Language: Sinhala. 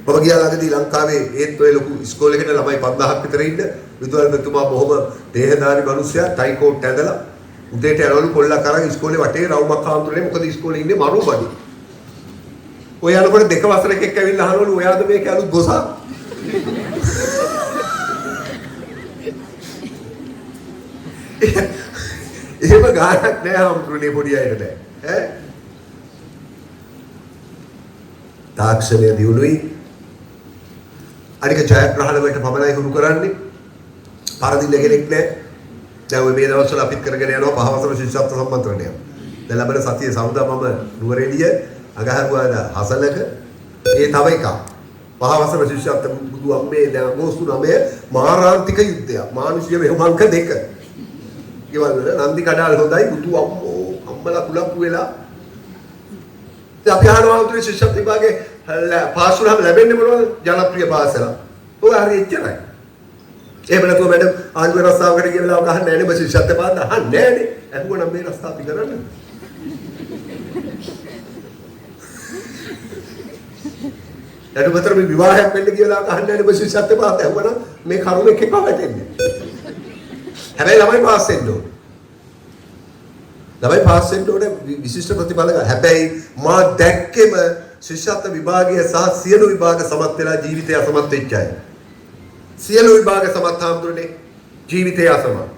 මම ගියා ළඟදී ලංකාවේ ඒත් ඔය ලොකු ඉස්කෝලේකට ළමයි 5000ක් විතර ඉන්න විදුහල්පතිතුමා බොහොම දේහදාරි මිනිස්සයා ටයි කෝට් ඇඳලා උදේට යනවලු කොල්ලා කරන් ඉස්කෝලේ වටේ රවුමක් හාමුදුරනේ මොකද ඉස්කෝලේ ඉන්නේ මරු බඩි. ඔය යනකොට දෙක වසර එකෙක් ඇවිල්ලා අහනවලු ඔයාද මේක අලුත් ගොසා? එහෙම ගානක් නෑ හාමුදුරනේ පොඩි අයට නෑ. ඈ තාක්ෂණය දියුණුවයි අනික ජයග්‍රහණ වලට පමණයි හුරු කරන්නේ පරදින්න කෙනෙක් නෑ. දැන් ඔය මේ දවස්වල අපිත් කරගෙන යනවා පහවසර ශිෂ්‍යත්ව සම්මන්ත්‍රණය. දැන් ලැබෙන සතියේ සමුදා මම නුවරඑළිය අගහරුවාද හසලක ඒ තව එකක් පහවසර ශිෂ්‍යත්ව බුදු අම්මේ දැන් අගෝස්තු 9 මාරාන්තික යුද්ධයක් මානුෂීය මෙහෙමංක 2 ගෙවල් වල නන්දි කඩාල් හොඳයි බුදු අම්මෝ අම්මලා කුලප්පු වෙලා අපි අහනවා උතුරේ ශිෂ්‍යත්ව විභාගේ පාස් වුණාම ලැබෙන්නේ මොනවද? ජනප්‍රිය පාසල. ඔය හරි එච්චරයි. එහෙම නැතුව මැඩම් ආණ්ඩුවේ රස්සාවකට ගිය වෙලාවක අහන්නේ නැහැ නේ බස් ශිෂ්‍යත්ව පාස් අහන්නේ නැහැ නේ. අහුවනම් මේ රස්සා අපි කරන්නේ. ඊට මේ විවාහයක් වෙන්න ගිය වෙලාවක අහන්නේ නැහැ නේ බස් ශිෂ්‍යත්ව පාස් අහුවනම් මේ කරුණ එකක වැටෙන්නේ. හැබැයි ළමයි පාස් වෙන්න ඕනේ. ළමයි පාස් වෙන්න ඕනේ විශිෂ්ට ප්‍රතිඵල ගන්න. හැබැයි මා දැක්කෙම ශිෂ්‍යත්ව විභාගය සහ සියලු විභාග සමත් වෙලා ජීවිතය අසමත් වෙච්ච අය. සියලු විභාග සමත් හාමුදුරනේ ජීවිතය අසමත්.